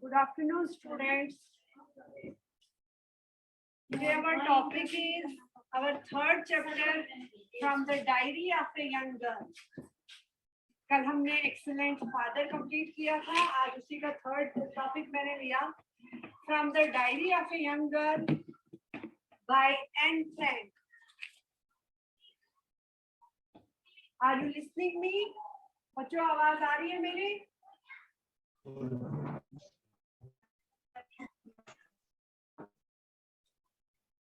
Good afternoon, students. Today our topic is our third chapter from the Diary of a Young Girl. कल हमने Excellent Father complete किया था, आज उसी का third topic मैंने लिया from the Diary of a Young Girl by Anne Frank. Are you listening me? बच्चों आवाज आ रही है मेरी?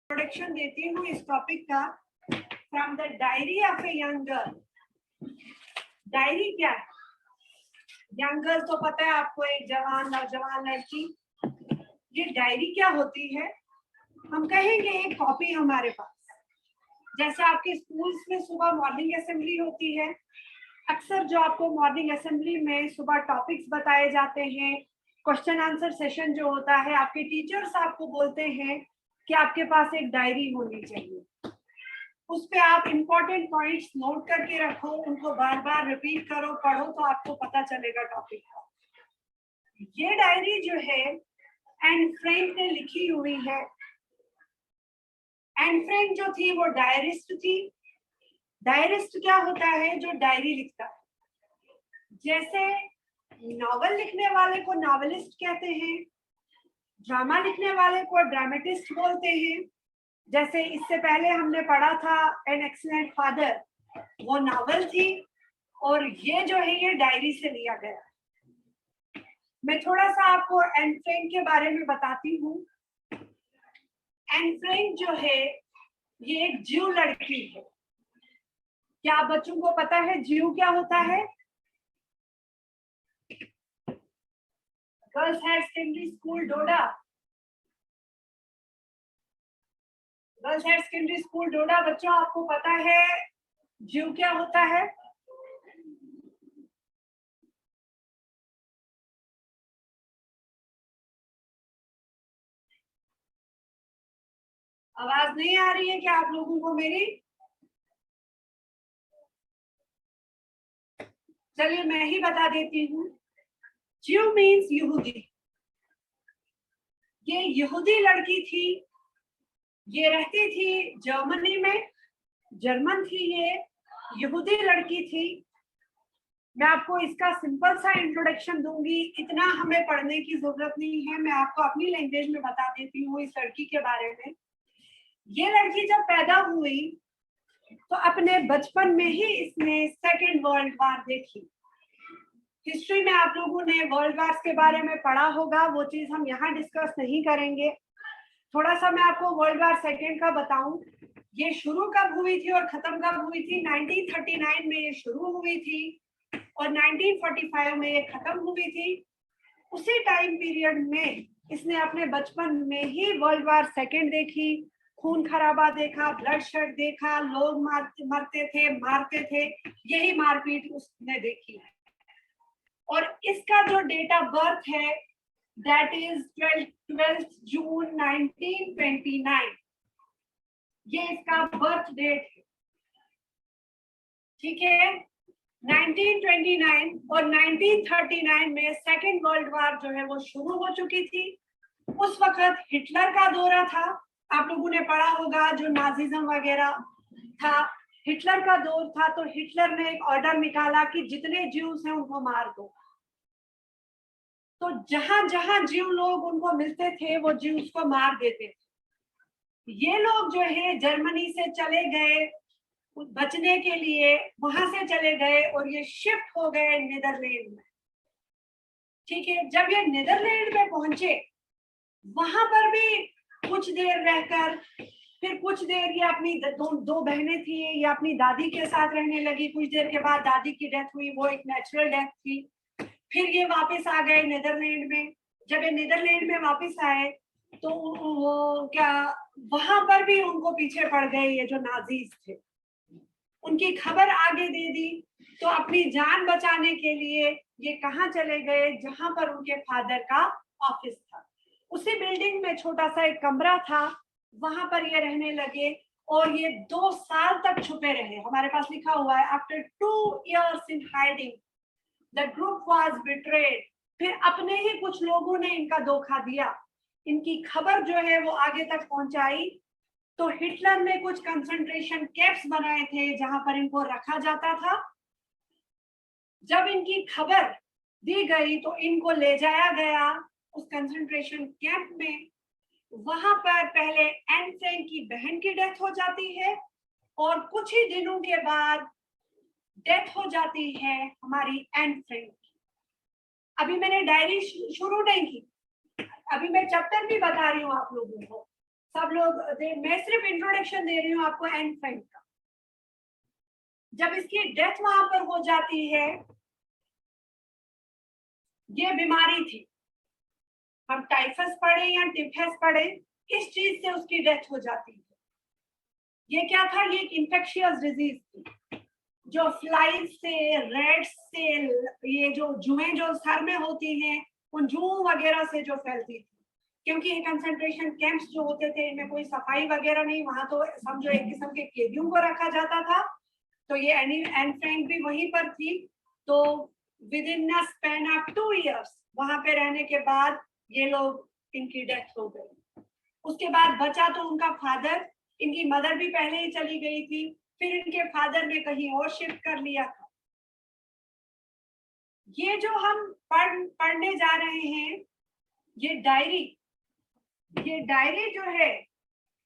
इंट्रोडक्शन देती हूँ इस टॉपिक का from the diary of a young girl. Diary क्या है? यंग गर्ल तो पता है आपको, एक जवान नौजवान लड़की। ये डायरी क्या होती है? हम कहेंगे एक कॉपी हमारे पास, जैसे आपके स्कूल्स में सुबह मॉर्निंग असेंबली होती है, अक्सर जो आपको मॉर्निंग असेंबली में सुबह टॉपिक्स बताए जाते हैं, क्वेश्चन आंसर सेशन जो होता है, आपके टीचर्स आपको बोलते हैं कि आपके पास एक डायरी होनी चाहिए। उस पे आप इंपॉर्टेंट पॉइंट्स नोट करके रखो, उनको बार बार रिपीट करो, पढ़ो तो आपको पता चलेगा टॉपिक का। ये डायरी जो है एन फ्रैंक ने लिखी हुई है। एन फ्रैंक जो थी वो डायरिस्ट थी। डायरिस्ट क्या होता है? जो डायरी लिखता है। जैसे नॉवल लिखने वाले को नॉवेलिस्ट कहते हैं, ड्रामा लिखने वाले को ड्रामेटिस्ट बोलते हैं। जैसे इससे पहले हमने पढ़ा था एन एक्सीलेंट फादर, वो नॉवल थी और ये जो है ये डायरी से लिया गया। मैं थोड़ा सा आपको एन फ्रैंक के बारे में बताती हूँ। एन फ्रैंक जो है ये एक ज्यू लड़की है। क्या आप बच्चों को पता है ज्यू क्या होता है? गर्ल्स हायर सेकेंडरी स्कूल डोडा। गर्ल्स हायर सेकेंडरी स्कूल डोडा बच्चों, आपको पता है ज्यू क्या होता है? आवाज नहीं आ रही है क्या आप लोगों को मेरी? चलिए मैं ही बता देती हूँ। ज्यू मीन्स यहूदी। ये यहूदी लड़की थी, ये रहती थी जर्मनी में, जर्मन थी ये, यहूदी लड़की थी। मैं आपको इसका सिंपल सा इंट्रोडक्शन दूंगी, इतना हमें पढ़ने की जरूरत नहीं है, मैं आपको अपनी लैंग्वेज में बता देती हूँ इस लड़की के बारे में। ये लड़की जब पैदा हुई तो अपने बचपन में ही इसने सेकेंड वर्ल्ड वार देखी। हिस्ट्री में आप लोगों ने वर्ल्ड वार्स के बारे में पढ़ा होगा, वो चीज हम यहाँ डिस्कस नहीं करेंगे। थोड़ा सा मैं आपको वर्ल्ड वार सेकेंड का बताऊं, ये शुरू कब हुई थी और खत्म कब हुई थी? 1939 में ये शुरू हुई थी और 1945 में ये खत्म हुई थी। उसी टाइम पीरियड में इसने अपने बचपन में ही वर्ल्ड वार सेकेंड देखी, खून खराबा देखा, ब्लड शेड देखा, लोग मरते थे, मारते थे, यही मारपीट उसने देखी। और इसका जो डेट ऑफ बर्थ है दैट इज 12 जून 1929, ये इसका बर्थ डेट है। ठीक है, 1929 और 1939 में सेकेंड वर्ल्ड वार जो है वो शुरू हो चुकी थी। उस वक्त हिटलर का दौरा था, आप लोगों ने पढ़ा होगा, जो नाजिज्म वगैरह था, हिटलर का दौर था। तो हिटलर ने एक ऑर्डर निकाला कि जितने ज्यूस हैं उनको मार दो। तो जहां जहां ज्यू लोग उनको मिलते थे वो ज्यूस को मार देते थे। ये लोग जो है जर्मनी से चले गए बचने के लिए, वहां से चले गए और ये शिफ्ट हो गए नीदरलैंड में। ठीक है, जब ये नीदरलैंड में पहुंचे वहां पर भी कुछ देर रहकर फिर कुछ देर ये अपनी दो बहनें थी, ये अपनी दादी के साथ रहने लगी। कुछ देर के बाद दादी की डेथ हुई, वो एक नेचुरल डेथ थी। फिर ये वापस आ गए नीदरलैंड में। जब ये नीदरलैंड में वापस आए तो वो क्या वहां पर भी उनको पीछे पड़ गए ये जो नाजीज थे, उनकी खबर आगे दे दी। तो अपनी जान बचाने के लिए ये कहाँ चले गए? जहां पर उनके फादर का ऑफिस था, उसी बिल्डिंग में छोटा सा एक कमरा था, वहां पर ये रहने लगे और ये 2 साल तक छुपे रहे। हमारे पास लिखा हुआ है after 2 years in hiding the group was betrayed फिर अपने ही कुछ लोगों ने इनका धोखा दिया, इनकी खबर जो है वो आगे तक पहुंचाई। तो हिटलर ने कुछ कंसंट्रेशन कैंप्स बनाए थे जहां पर इनको रखा जाता था। जब इनकी खबर दी गई तो इनको ले जाया गया उस कंसंट्रेशन कैंप में। वहां पर पहले एन फ्रैंक की बहन की डेथ हो जाती है और कुछ ही दिनों के बाद डेथ हो जाती है हमारी एन फ्रैंक की। अभी मैंने डायरी शुरू नहीं की, अभी मैं चैप्टर भी बता रही हूँ आप लोगों को। सब लोग मैं सिर्फ इंट्रोडक्शन दे रही हूँ आपको एन फ्रैंक का। जब इसकी डेथ वहां पर हो जाती है, ये बीमारी थी, हम टाइफस पढ़े या टिफस पढ़े, इस चीज से उसकी डेथ हो जाती है। ये क्या था? ये एक इंफेक्शियस डिजीज थी जो फ्लाइज से, रेड्स से, ये जो जुएं जो सर में होती हैं उन जुओं वगैरह से जो फैलती थी। क्योंकि ये कंसंट्रेशन कैंप्स जो होते थे इनमें कोई सफाई वगैरह नहीं, वहां तो समझो एक किस्म के कैदियों को रखा जाता था। तो ये एन फ्रैंक भी वहीं पर थी। तो with in a span of 2 years वहां पे रहने के बाद ये लोग, इनकी डेथ हो गई। उसके बाद बचा तो उनका फादर, इनकी मदर भी पहले ही चली गई थी, फिर इनके फादर ने कहीं और शिफ्ट कर लिया था। ये जो हम पढ़ने जा रहे हैं, ये डायरी जो है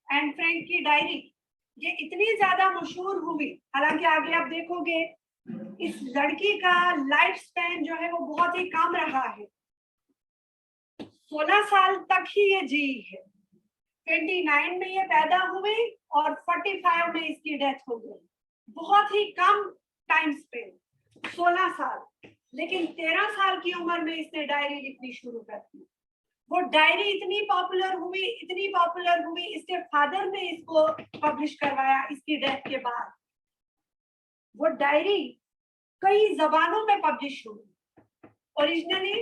एन फ्रैंक की डायरी, ये इतनी ज्यादा मशहूर हुई। हालांकि आगे आप देखोगे इस लड़की का लाइफ स्पैन जो है वो बहुत ही कम रहा है। 16 साल तक ही ये जी है। 29 में ये पैदा हुई और 45 में इसकी डेथ हो गई। बहुत ही कम टाइम स्पेन, 16 साल। लेकिन 13 साल की उम्र में इसने डायरी लिखनी शुरू कर दी। वो डायरी इतनी पॉपुलर हुई, इसके फादर ने इसको पब्लिश करवाया इसकी डेथ के बाद। वो डायरी कई जबानों में पब्लिश हुई। Originally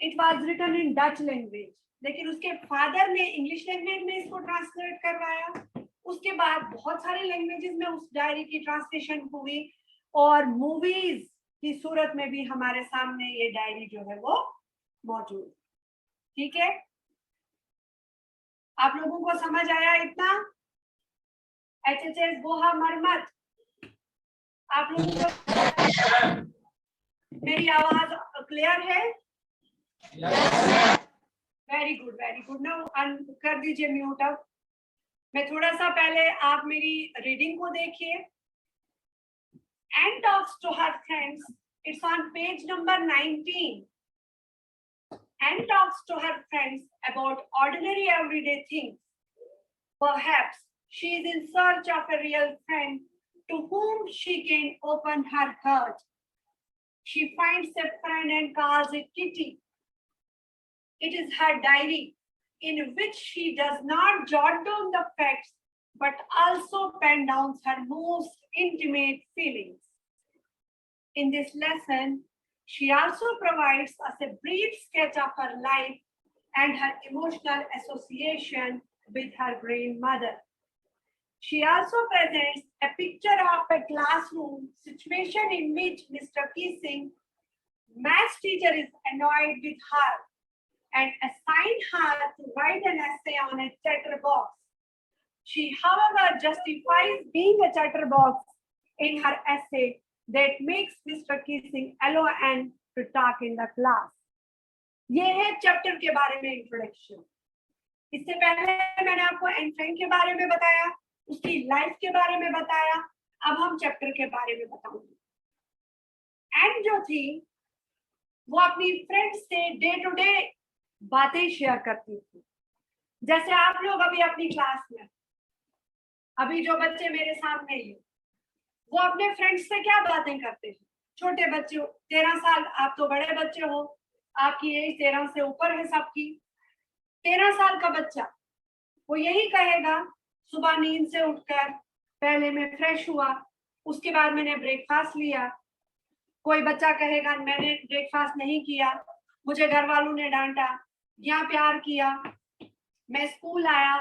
it was written in Dutch language, लेकिन उसके फादर ने इंग्लिश लैंग्वेज में इसको ट्रांसलेट करवाया। उसके बाद बहुत सारे लैंग्वेजेस में उस डायरी की ट्रांसलेशन हुई और मूवीज की सूरत में भी हमारे सामने ये डायरी जो है वो मौजूद। ठीक है, आप लोगों को समझ आया इतना? HHS गोहा मरमत, आप लोगों को मेरी आवाज क्लियर है? Very good, very good. ना कर दीजिए म्यूट अब। मैं थोड़ा सा पहले आप मेरी रीडिंग को देखिए। And talks to her friends, it's on page number 19. And talks to her friends about ordinary everyday things. Perhaps she is in search of a real friend to whom she can open her heart. She finds a friend and calls it Kitty. It is her diary in which she does not jot down the facts but also pen down her most intimate feelings. In this lesson, she also provides us a brief sketch of her life and her emotional association with her grandmother. She also presents a picture of a classroom situation in which Mr. Kissing, maths teacher, is annoyed with her and assigns her to write an essay on a chatterbox. She, however, justifies being a chatterbox in her essay that makes Mr. Kissing allow and to talk in the class. ये है chapter के बारे में introduction. इससे पहले मैंने आपको Anne Frank के बारे में बताया, उसकी लाइफ के बारे में बताया। अब हम चैप्टर के बारे में बताऊंगी। एन जो थी वो अपनी फ्रेंड्स से डे टू डे बातें शेयर करती थी। जैसे आप लोग अभी अपनी क्लास में, अभी जो बच्चे मेरे सामने हैं, वो अपने फ्रेंड्स से क्या बातें करते हैं? छोटे बच्चे, 13 साल, आप तो बड़े बच्चे हो, आपकी एज 13 से ऊपर है सबकी। 13 साल का बच्चा वो यही कहेगा, सुबह नींद से उठकर पहले मैं फ्रेश हुआ, उसके बाद मैंने ब्रेकफास्ट लिया। कोई बच्चा कहेगा मैंने ब्रेकफास्ट नहीं किया, मुझे घर वालों ने डांटा या प्यार किया, मैं स्कूल आया,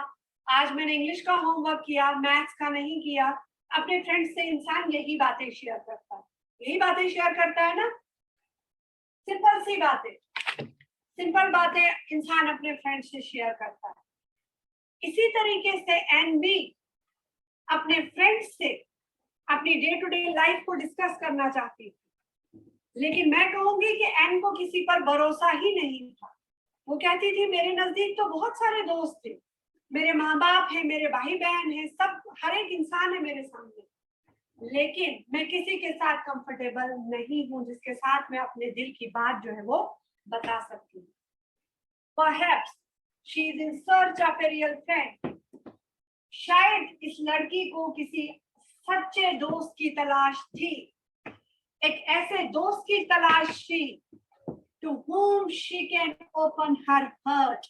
आज मैंने इंग्लिश का होमवर्क किया, मैथ्स का नहीं किया। अपने फ्रेंड्स से इंसान यही बातें शेयर करता है, यही बातें शेयर करता है ना, सिंपल सी बातें। सिंपल बातें इंसान अपने फ्रेंड से शेयर करता है। इसी तरीके से एन भी अपने फ्रेंड्स से अपनी डे टू डे लाइफ को डिस्कस करना चाहती थी, लेकिन मैं कहूंगी कि एन को किसी पर भरोसा ही नहीं था। वो कहती थी मेरे नजदीक तो बहुत सारे दोस्त थे, मेरे माँ बाप हैं, मेरे भाई बहन हैं, सब हर एक इंसान है मेरे सामने, लेकिन मैं किसी के साथ कंफर्टेबल नहीं हूँ जिसके साथ मैं अपने दिल की बात जो है वो बता सकती हूँ। Perhaps she is in search of a real friend. शायद इस लड़की को किसी सच्चे दोस्त की तलाश थी, एक ऐसे दोस्त की तलाश थी to whom she can open her heart.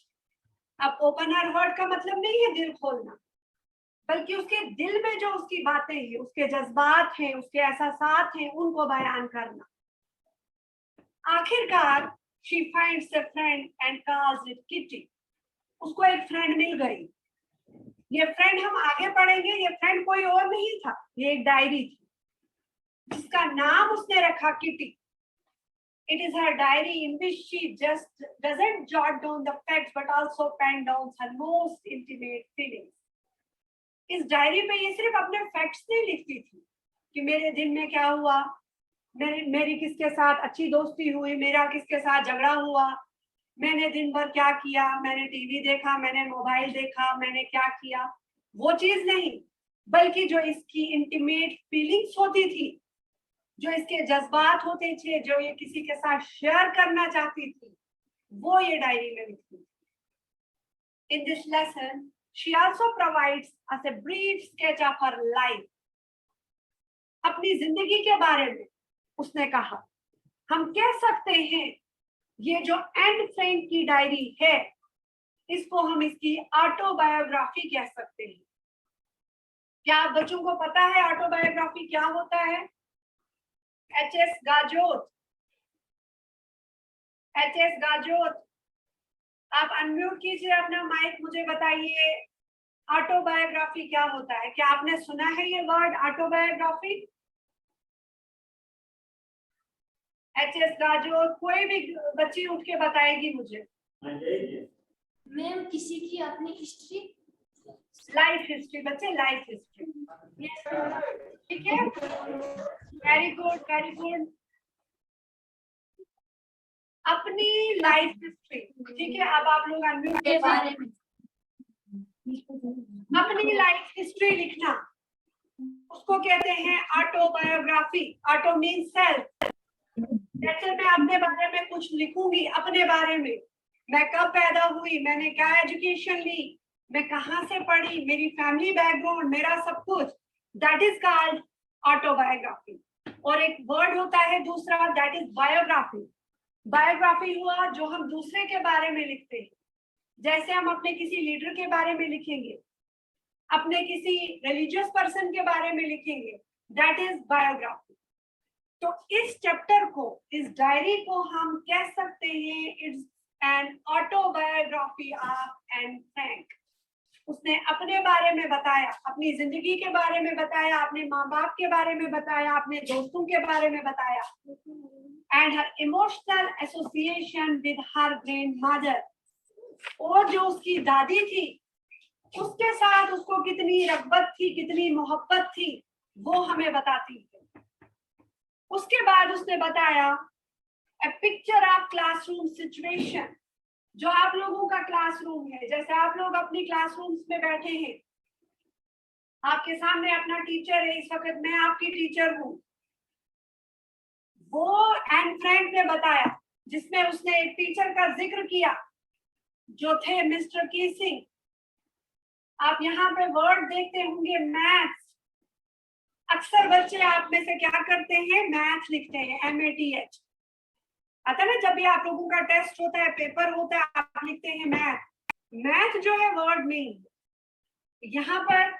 अब open her heart का मतलब नहीं है दिल खोलना, बल्कि उसके दिल में जो उसकी बातें हैं, उसके जज्बात हैं, उसके एहसासात हैं, उनको बयान करना। आखिरकार she finds a friend and calls it Kitty. उसको एक फ्रेंड मिल गई। ये फ्रेंड हम आगे पढ़ेंगे, ये फ्रेंड कोई और नहीं था, ये एक डायरी थी जिसका नाम उसने रखा kitty. It is her diary in which she just doesn't jot down the facts but also pen down her most intimate feelings. इस डायरी पे ये सिर्फ अपने फैक्ट्स नहीं लिखती थी कि मेरे दिन में क्या हुआ, मेरी किसके साथ अच्छी दोस्ती हुई, मेरा किसके साथ झगड़ा हुआ, मैंने दिन भर क्या किया, मैंने टीवी देखा, मैंने मोबाइल देखा, मैंने क्या किया, वो चीज नहीं, बल्कि जो इसकी इंटीमेट फीलिंग्स होती थी, जो इसके जज्बात होते थे, जो ये किसी के साथ शेयर करना चाहती थी, वो ये डायरी में लिखती थी। In this lesson, she also provides us a brief sketch of her life. अपनी जिंदगी के बारे में उसने कहा। हम कह सकते हैं ये जो एन फ्रैंक की डायरी है, इसको हम इसकी ऑटोबायोग्राफी कह सकते हैं। क्या आप बच्चों को पता है ऑटोबायोग्राफी क्या होता है? एच.एस. गाजोत, एच.एस. गाजोत, आप अनम्यूट कीजिए अपना माइक, मुझे बताइए ऑटोबायोग्राफी क्या होता है? क्या आपने सुना है ये वर्ड ऑटोबायोग्राफी? एच.एस. गाजोत, कोई भी बच्ची उठ के बताएगी मुझे। मैम किसी की अपनी हिस्ट्री, लाइफ हिस्ट्री, बच्चे लाइफ हिस्ट्री, ठीक है, वेरी गुड वेरी गुड। अपनी लाइफ हिस्ट्री, ठीक है। अब आप लोग अनम्यूट के बारे में अपनी लाइफ हिस्ट्री लिखना, उसको कहते हैं ऑटोबायोग्राफी। Auto mean self. जैसे मैं अपने बारे में कुछ लिखूंगी, अपने बारे में, मैं कब पैदा हुई, मैंने क्या एजुकेशन ली, मैं कहाँ से पढ़ी, मेरी फैमिली बैकग्राउंड, मेरा सब कुछ, दैट इज कॉल्ड ऑटोबायोग्राफी। और एक वर्ड होता है दूसरा, दैट इज बायोग्राफी। बायोग्राफी हुआ जो हम दूसरे के बारे में लिखते हैं, जैसे हम अपने किसी लीडर के बारे में लिखेंगे, अपने किसी रिलीजियस पर्सन के बारे में लिखेंगे, दैट इज बायोग्राफी। तो इस चैप्टर को, इस डायरी को हम कह सकते हैं it's an autobiography of Anne Frank. उसने अपने बारे में बताया, अपनी जिंदगी के बारे में बताया, अपने माँ बाप के बारे में बताया, अपने दोस्तों के बारे में बताया, and her emotional association with her grandmother. और जो उसकी दादी थी, उसके साथ उसको कितनी रग़बत थी, कितनी मोहब्बत थी, वो हमें बताती है। उसके बाद उसने बताया a picture of classroom situation, जो आप लोगों का क्लासरूम है, जैसे आप लोग अपनी क्लासरूम्स में बैठे हैं, आपके सामने अपना टीचर है, इस वक्त मैं आपकी टीचर हूँ, वो एन फ्रैंक ने बताया, जिसमें उसने एक टीचर का जिक्र किया जो थे मिस्टर कीसिंग। आप यहाँ पे वर्ड देखते होंगे मैथ्स। अक्सर बच्चे आप में से क्या करते हैं, मैथ लिखते हैं, MATH आता है ना, जब भी आप लोगों का टेस्ट होता है, पेपर होता है, आप लिखते हैं मैथ। मैथ जो है वर्ड नहीं, यहाँ पर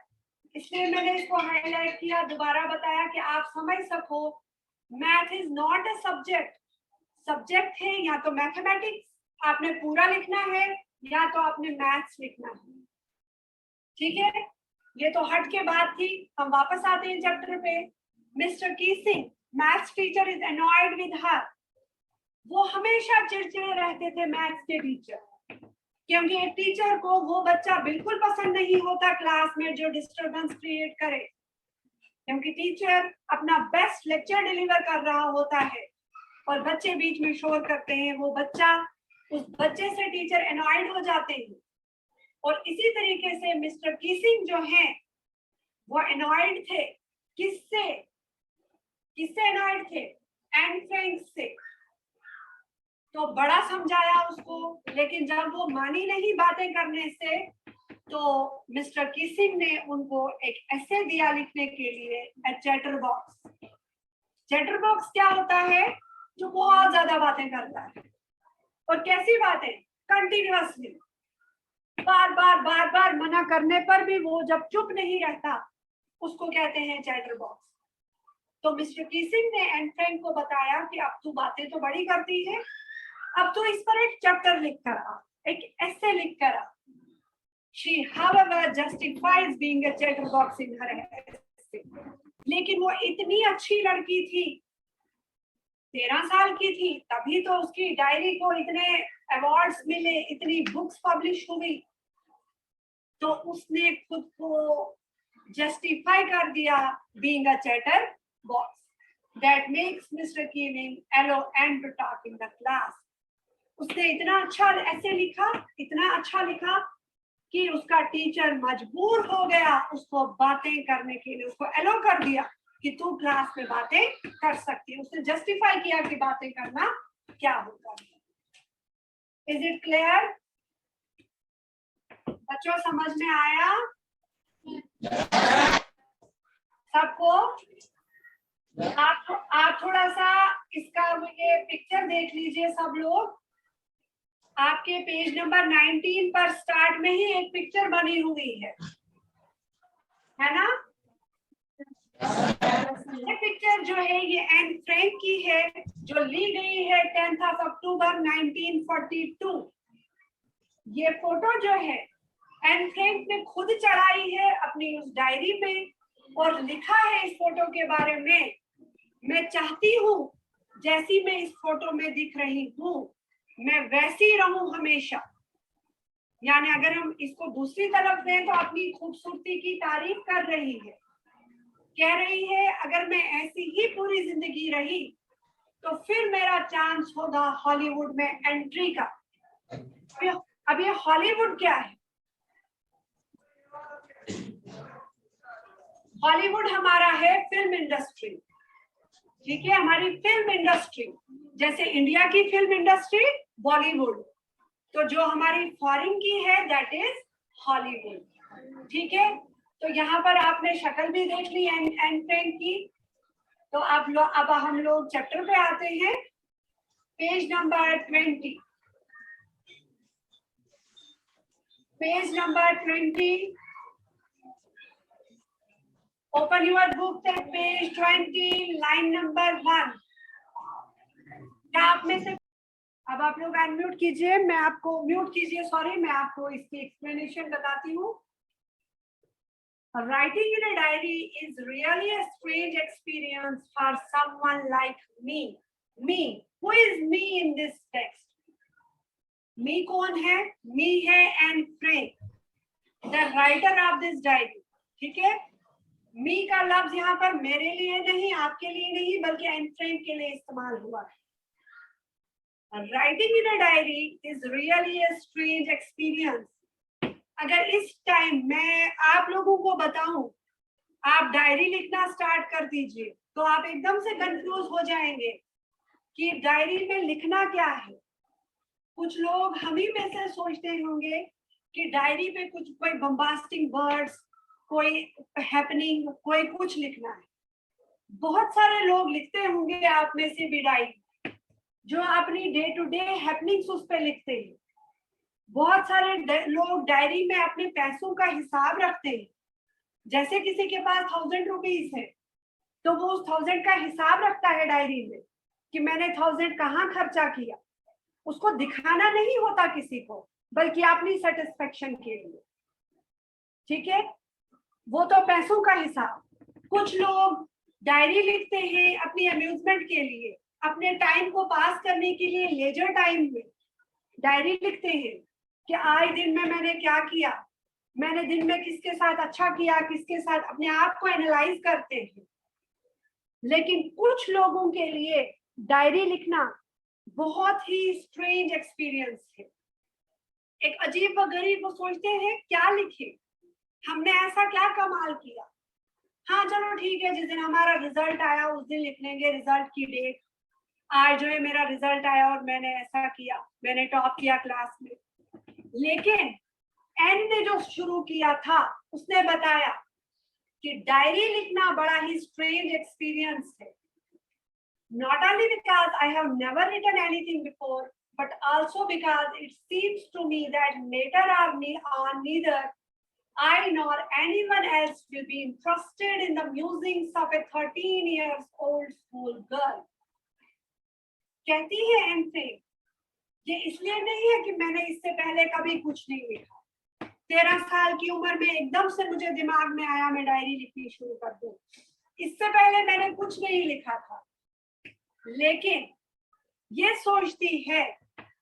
इसलिए मैंने इसको हाईलाइट किया, दोबारा बताया कि आप समझ सको, math is not a subject. Subject है या तो मैथमेटिक्स आपने पूरा लिखना है, या तो आपने मैथ्स लिखना है, ठीक है। ये तो हट के बात थी, हम वापस आते हैं चैप्टर पे। Mr Keesing, maths teacher, is annoyed with her. वो हमेशा चिड़चिड़े रहते थे मैथ्स के टीचर, क्योंकि एक टीचर को वो बच्चा बिल्कुल पसंद नहीं होता क्लास में जो डिस्टरबेंस क्रिएट करे, क्योंकि टीचर अपना बेस्ट लेक्चर डिलीवर कर रहा होता है और बच्चे बीच में शोर करते हैं। वो बच्चा, उस बच्चे से टीचर एनॉयड हो जाते हैं। और इसी तरीके से मिस्टर कीसिंग जो है वो एनॉयड थे। किससे एनॉयड थे? एन फ्रैंक से। तो बड़ा समझाया उसको, लेकिन जब वो मानी नहीं बातें करने से, तो मिस्टर कीसिंग ने उनको एक एसे दिया लिखने के लिए, ए चैटरबॉक्स। चैटरबॉक्स क्या होता है? जो बहुत ज्यादा बातें करता है। और कैसी बातें? कंटिन्यूअसली, बार बार मना करने पर भी वो जब चुप नहीं रहता, उसको कहते हैं चैटरबॉक्स। तो मिस्टर कीसिंग ने एन फ्रैंक को बताया कि अब तू बातें तो बड़ी करती है, अब तो इस पर एक चैप्टर लिख कर आ, एक एसे लिख कर आ। She, however, justifies being a chatterbox in her essay. लेकिन वो इतनी अच्छी लड़की थी, 13 साल की थी, तभी तो उसकी डायरी को इतने अवार्ड्स मिले, इतनी बुक्स पब्लिश हुई। तो उसने खुद को जस्टिफाई कर दिया being a chatterbox. That makes Mr. Keeling allow and to talk in the class. उसने इतना अच्छा ऐसे लिखा, इतना अच्छा लिखा कि उसका टीचर मजबूर हो गया उसको बातें करने के लिए, उसको अलो कर दिया कि तू क्लास में बातें कर सकती है। उसने जस्टिफाई किया कि बातें करना क्या होता है। Is it clear? बच्चों समझ में आया सबको? आप थोड़ा सा इसका ये पिक्चर देख लीजिए सब लोग। आपके पेज नंबर 19 पर स्टार्ट में ही एक पिक्चर बनी हुई है ना? ये पिक्चर जो है ये एन फ्रैंक की है, जो ली गई है 10 अक्टूबर 1942। ये फोटो जो है एन फ्रैंक ने खुद चढ़ाई है अपनी उस डायरी में, और लिखा है इस फोटो के बारे में, मैं चाहती हूँ जैसी मैं इस फोटो में दिख रही हूँ मैं वैसी रहूं हमेशा। यानी अगर हम इसको दूसरी तरफ दें तो अपनी खूबसूरती की तारीफ कर रही है, कह रही है अगर मैं ऐसी ही पूरी जिंदगी रही तो फिर मेरा चांस होगा हॉलीवुड में एंट्री का। अब ये हॉलीवुड क्या है? हॉलीवुड हमारा है फिल्म इंडस्ट्री, ठीक है, हमारी फिल्म इंडस्ट्री। जैसे इंडिया की फिल्म इंडस्ट्री बॉलीवुड, तो जो हमारी फॉरेन की है दैट इज हॉलीवुड, ठीक है। तो यहाँ पर आपने शक्ल भी देख ली एन फ्रैंक की। तो अब हम लोग चैप्टर पे आते हैं, page number 20। Page number 20, open your book at page 20, line number 1। क्या आप में से, अब आप लोग अनम्यूट कीजिए, मैं आपको म्यूट कीजिए, सॉरी, मैं आपको इसकी एक्सप्लेनेशन बताती हूँ। Writing in a diary is really a strange experience for someone like me. Me, who is me in this text? Me कौन है? Me है Anne Frank, the writer of this diary, ठीक है। मी का लफ्ज यहाँ पर मेरे लिए नहीं, आपके लिए नहीं, बल्कि एन फ्रैंक के लिए इस्तेमाल हुआ है। Writing in a diary is really a strange experience. अगर इस टाइम मैं आप लोगों को बताऊं आप डायरी लिखना स्टार्ट कर दीजिए तो आप एकदम से कंफ्यूज हो जाएंगे कि डायरी में लिखना क्या है। कुछ लोग हम ही में से सोचते होंगे कि डायरी पे कोई बम्बास्टिक वर्ड्स, कोई हैपनिंग, कोई कुछ लिखना है। बहुत सारे लोग लिखते होंगे आप में से भी डायरी, जो अपनी डे टू डे हैपनिंग्स उस पे लिखते हैं। बहुत सारे लोग डायरी में अपने पैसों का हिसाब रखते हैं। जैसे किसी के पास 1000 रुपीज है तो वो उस 1000 का हिसाब रखता है डायरी में कि मैंने 1000 कहाँ खर्चा किया। उसको दिखाना नहीं होता किसी को, बल्कि अपनी सेटिस्फेक्शन के लिए, ठीक है। वो तो पैसों का हिसाब। कुछ लोग डायरी लिखते हैं अपनी अम्यूजमेंट के लिए, अपने टाइम को पास करने के लिए लेजर टाइम में डायरी लिखते हैं कि आज दिन में मैंने क्या किया, मैंने दिन में किसके साथ अच्छा किया, किसके साथ, अपने आप को एनालाइज करते हैं। लेकिन कुछ लोगों के लिए डायरी लिखना बहुत ही स्ट्रेंज एक्सपीरियंस है, एक अजीब व गरीब। वो सोचते हैं क्या लिखे, हमने ऐसा क्या कमाल किया। हाँ चलो ठीक है, जिस दिन हमारा रिजल्ट आया उस दिन लिख लेंगे रिजल्ट की डेट, आज जो है मेरा रिजल्ट आया और मैंने ऐसा किया, मैंने टॉप किया क्लास में। लेकिन एन ने जो शुरू किया था उसने बताया कि डायरी लिखना बड़ा ही स्ट्रेंज एक्सपीरियंस है। Not only because I have never written anything before, but also because it seems to me that later on neither I nor anyone else will be interested in the musings of a 13-year-old school girl. कहती है एंफ्रे, ये इसलिए नहीं है कि मैंने इससे पहले कभी कुछ नहीं लिखा। 13 साल की उम्र में एकदम से मुझे दिमाग में आया मैं डायरी लिखनी शुरू कर दूं। इससे पहले मैंने कुछ नहीं लिखा था। लेकिन ये सोचती है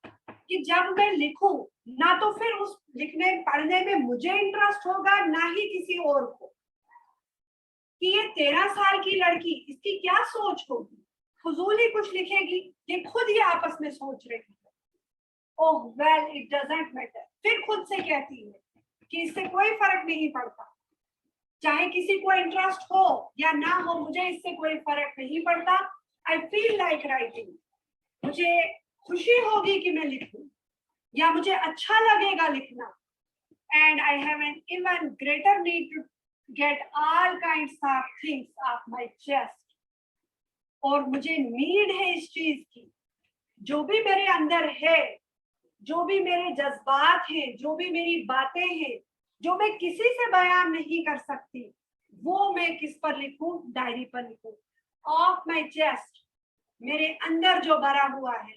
कि जब मैं लिखूं ना तो फिर उस लिखने पढ़ने में मुझे इंटरेस्ट होगा ना ही किसी और को, कि ये 13 साल की लड़की इसकी क्या सोच होगी, फजूल ही कुछ लिखेगी, ये खुद ही आपस में सोच रही है। ओह वेल इट डजंट मैटर। फिर खुद से कहती है कि इससे कोई फर्क नहीं पड़ता, चाहे किसी को इंटरेस्ट हो या ना हो, मुझे इससे कोई फर्क नहीं पड़ता। आई फील लाइक राइटिंग, मुझे खुशी होगी कि मैं लिखूं या मुझे अच्छा लगेगा लिखना। And I have an even greater need to get all kinds of things off my chest. और मुझे नीड है इस चीज की, जो भी मेरे अंदर है, जो भी मेरे जज्बात हैं, जो भी मेरी बातें हैं, जो मैं किसी से बयान नहीं कर सकती, वो मैं किस पर लिखूं, डायरी पर लिखूं। ऑफ माय चेस्ट, मेरे अंदर जो भरा हुआ है,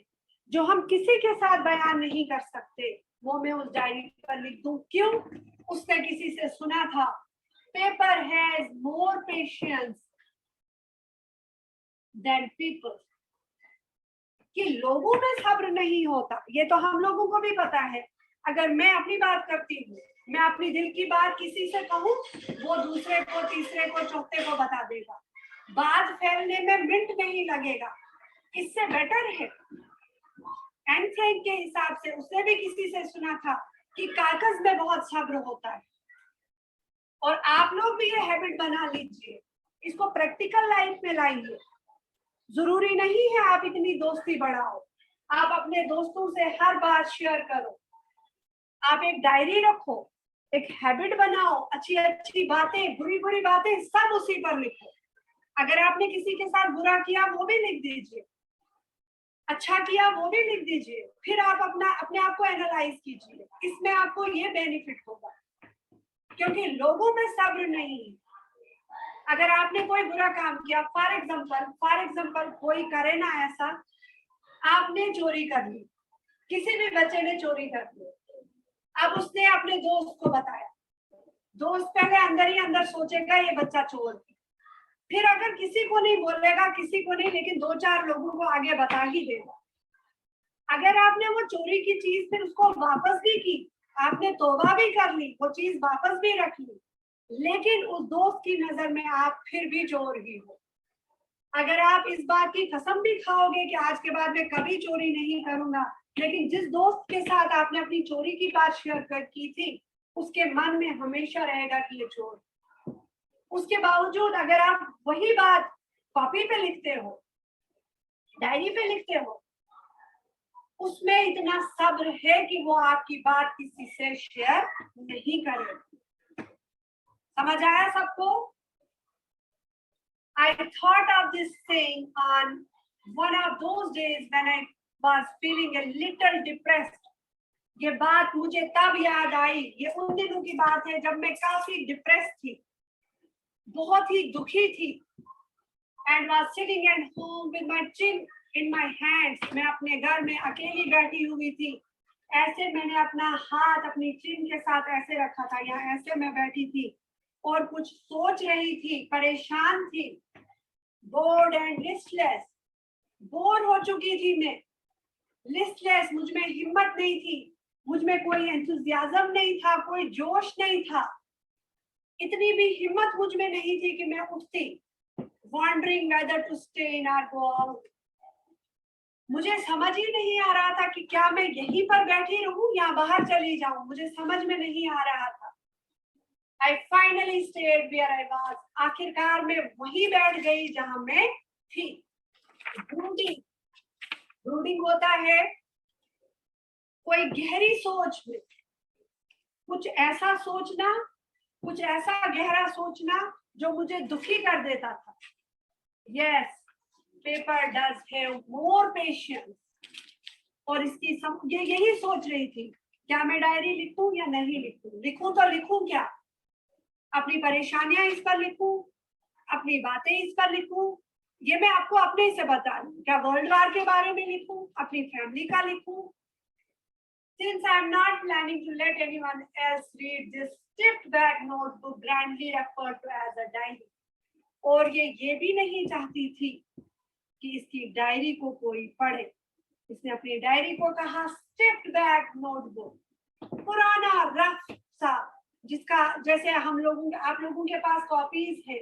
जो हम किसी के साथ बयान नहीं कर सकते, वो मैं उस डायरी पर लिख दूं। क्यों? उसने किसी से सुना था, paper has more patience than people, कि लोगों में सब्र नहीं होता। ये तो हम लोगों को भी पता है। अगर मैं अपनी बात करती हूँ, मैं अपनी दिल की बात किसी से कहूँ, वो दूसरे को, तीसरे को, चौथे को बता देगा, बात फैलने में मिनट नहीं लगेगा। इससे बेटर है। एन फ्रैंक के हिसाब से उसने भी किसी से सुना था कि कागज में बहुत सब्र होता है। और आप लोग भी ये हैबिट बना लीजिए, इसको प्रैक्टिकल लाइफ में लाइए। जरूरी नहीं है आप इतनी दोस्ती बढ़ाओ, आप अपने दोस्तों से हर बात शेयर करो, आप एक डायरी रखो, एक हैबिट बनाओ, अच्छी अच्छी बातें, बुरी बुरी बातें सब उसी पर लिखो। अगर आपने किसी के साथ बुरा किया वो भी लिख दीजिए, अच्छा किया वो भी लिख दीजिए, फिर आप अपने आप को एनालाइज कीजिए। इसमें आपको ये बेनिफिट होगा, क्योंकि लोगों में सब्र नहीं। अगर आपने कोई बुरा काम किया, फॉर एग्जाम्पल कोई करे ना ऐसा, आपने चोरी कर ली, किसी भी बच्चे ने चोरी कर ली, अब उसने अपने दोस्त को बताया, दोस्त पहले अंदर ही अंदर सोचेगा ये बच्चा चोर है, फिर अगर किसी को नहीं बोलेगा, किसी को नहीं, लेकिन 2-4 लोगों को आगे बता ही देगा। अगर आपने वो चोरी की चीज फिर उसको वापस भी की, आपने तौबा भी कर ली, वो चीज वापस भी रख ली, लेकिन उस दोस्त की नजर में आप फिर भी चोर ही हो। अगर आप इस बात की कसम भी खाओगे कि आज के बाद मैं कभी चोरी नहीं करूंगा, लेकिन जिस दोस्त के साथ आपने अपनी चोरी की बात शेयर की थी, उसके मन में हमेशा रहेगा कि ये चोर। उसके बावजूद अगर आप वही बात कॉपी पे लिखते हो, डायरी पे लिखते हो, उसमें इतना सब्र है कि वो आपकी बात किसी से शेयर नहीं करे। समझ आया सबको? I thought of this thing on one of those days when I was feeling a little depressed. ये बात मुझे तब याद आई, ये उन दिनों की बात है जब मैं काफी डिप्रेस थी, बहुत ही दुखी थी, and was sitting at home with my chin in my hands. मैं अपने घर में अकेली बैठी हुई थी, ऐसे मैंने अपना हाथ अपनी चिन के साथ ऐसे रखा था, या ऐसे मैं बैठी थी और कुछ सोच रही थी, परेशान थी, bored and listless. बोर हो चुकी थी मैं, लिस्टलेस, मुझ में हिम्मत नहीं थी, मुझ में कोई एंथुजियाज्म नहीं था, कोई जोश नहीं था, इतनी भी हिम्मत मुझ में नहीं थी कि मैं उठती, wondering whether to stay in or go out. मुझे समझ ही नहीं आ रहा था कि क्या मैं यहीं पर बैठी रहूं या बाहर चली जाऊं, मुझे समझ में नहीं आ रहा था। I finally stayed where I was. आखिरकार मैं वहीं बैठ गई जहां मैं थी। ब्रूडिंग, ब्रूडिंग होता है कोई गहरी सोच में कुछ ऐसा सोचना, कुछ ऐसा गहरा सोचना जो मुझे दुखी कर देता था। Yes, paper does have more patience. और इसकी ये यही सोच रही थी, क्या मैं डायरी लिखूं या नहीं लिखूं, लिखूं तो लिखूं क्या, अपनी परेशानियां इस पर लिखूं, अपनी बातें इस पर लिखूं, ये मैं आपको अपने से बता रही हूँ, क्या वर्ल्ड वार के बारे में लिखूं, अपनी फैमिली का लिखूं। Since I am not planning to let anyone else read this stripped back notebook grandly referred to as a diary, और ये भी नहीं चाहती थी कि इसकी डायरी को कोई पढ़े, इसने अपनी डायरी को कहा स्ट्रिप्ड बैक नोटबुक, पुराना रफ सा, जिसका जैसे हम लोगों आप लोगों के पास कॉपीज है,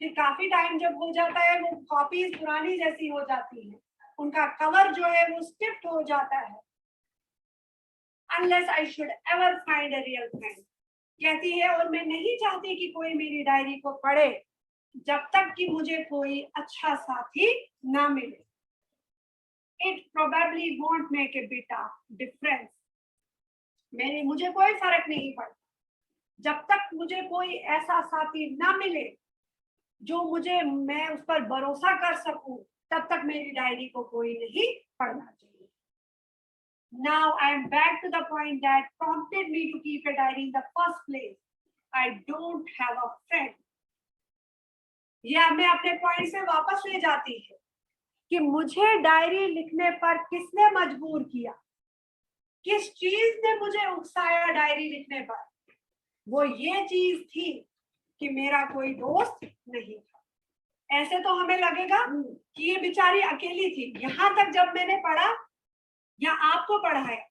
फिर काफी टाइम जब हो जाता है वो कॉपीज पुरानी जैसी हो जाती है, उनका कवर जो है वो स्ट्रिप्ड हो जाता है। Unless I should ever find a real friend, कहती है, और मैं नहीं चाहती कि कोई मेरी डायरी को पढ़े जब तक कि मुझे कोई अच्छा साथी ना मिले। It probably won't make a bit of difference. मुझे कोई फर्क नहीं पड़ता जब तक मुझे कोई ऐसा साथी ना मिले जो मुझे मैं उस पर भरोसा कर सकूं, तब तक मेरी डायरी को कोई नहीं पढ़ना चाहिए। Now I am back to the point that prompted me to keep a diary in the first place. I don't have a friend. यह मैं अपने पॉइंट से वापस ले जाती है कि मुझे डायरी लिखने पर किसने मजबूर किया, किस चीज ने मुझे उकसाया डायरी लिखने पर। वो ये चीज थी कि मेरा कोई दोस्त नहीं था। ऐसे तो हमें लगेगा कि ये बेचारी अकेली थी, यहाँ तक जब मैंने पढ़ा या आपको पढ़ाया,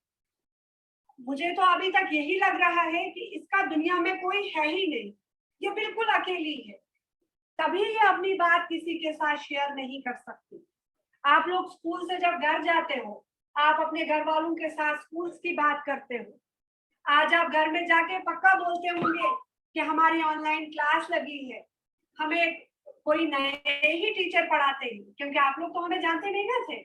मुझे तो अभी तक यही लग रहा है कि इसका दुनिया में कोई है ही नहीं, ये बिल्कुल अकेली है, तभी ये अपनी बात किसी के साथ शेयर नहीं कर सकती। आप लोग स्कूल से जब घर जाते हो, आप अपने घर वालों के साथ स्कूल की बात करते हो, आज आप घर में जाके पक्का बोलते होंगे कि हमारी ऑनलाइन क्लास लगी है, हमें कोई नए ही टीचर पढ़ाते हैं, क्योंकि आप लोग तो हमें जानते नहीं ना थे,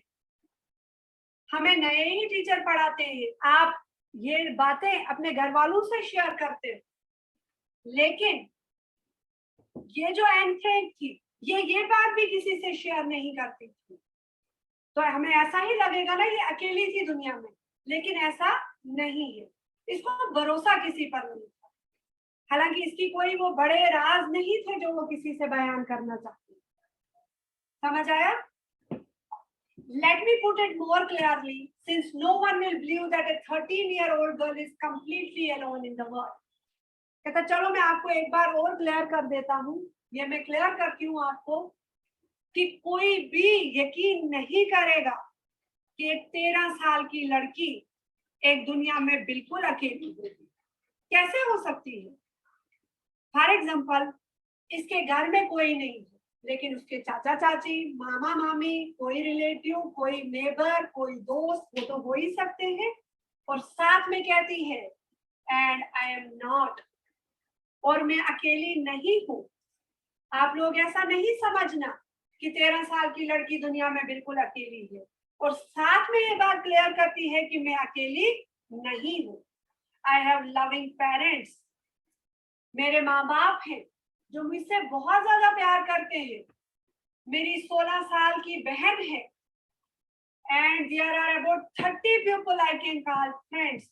हमें नए ही टीचर पढ़ाते हैं। आप ये बातें अपने घर वालों से शेयर करते हो, लेकिन ये जो एंथ्रेक थी ये बात भी किसी से शेयर नहीं करती थी, तो हमें ऐसा ही लगेगा ना ये अकेली थी दुनिया में, लेकिन ऐसा नहीं है। इसको भरोसा किसी पर नहीं था, हालांकि इसकी कोई वो बड़े राज नहीं थे जो वो किसी से बयान करना चाहती। समझ आया? Let me put it more clearly, since no one will believe that a 13-year-old girl is completely alone in the world. कहता चलो मैं आपको एक बार और क्लियर कर देता हूँ, ये मैं क्लियर करती हूँ आपको कि कोई भी यकीन नहीं करेगा कि एक 13 साल की लड़की एक दुनिया में बिल्कुल अकेली होगी। कैसे हो सकती है? फॉर एग्जाम्पल, इसके घर में कोई नहीं है, लेकिन उसके चाचा चाची, मामा मामी, कोई रिलेटिव, कोई नेबर, कोई दोस्त, वो तो हो ही सकते हैं, और साथ में कहती है एंड आई एम नॉट, और मैं अकेली नहीं हूँ। आप लोग ऐसा नहीं समझना कि 13 साल की लड़की दुनिया में बिल्कुल अकेली है, और साथ में ये बात क्लियर करती है कि मैं अकेली नहीं हूँ। आई हैव लविंग पेरेंट्स, मेरे माँ बाप हैं जो मुझसे बहुत ज्यादा प्यार करते हैं। मेरी 16 साल की बहन है, and there are about 30 people I can call friends,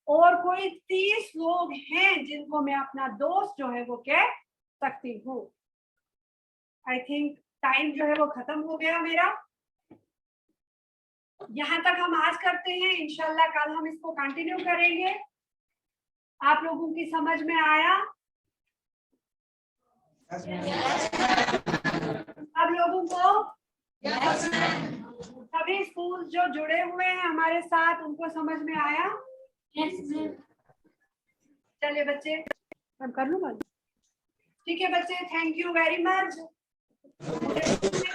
और कोई 30 लोग हैं जिनको मैं अपना दोस्त जो है वो कह सकती हूँ। आई थिंक टाइम जो है वो खत्म हो गया मेरा, यहाँ तक हम आज करते हैं, इंशाल्लाह कल हम इसको कंटिन्यू करेंगे। आप लोगों की समझ में आया? अब लोगों को सभी स्कूल जो जुड़े हुए हैं हमारे साथ, उनको समझ में आया? Yes, ma'am. चलिए बच्चे, अब कर लूँ बात? ठीक है बच्चे, थैंक यू वेरी मच।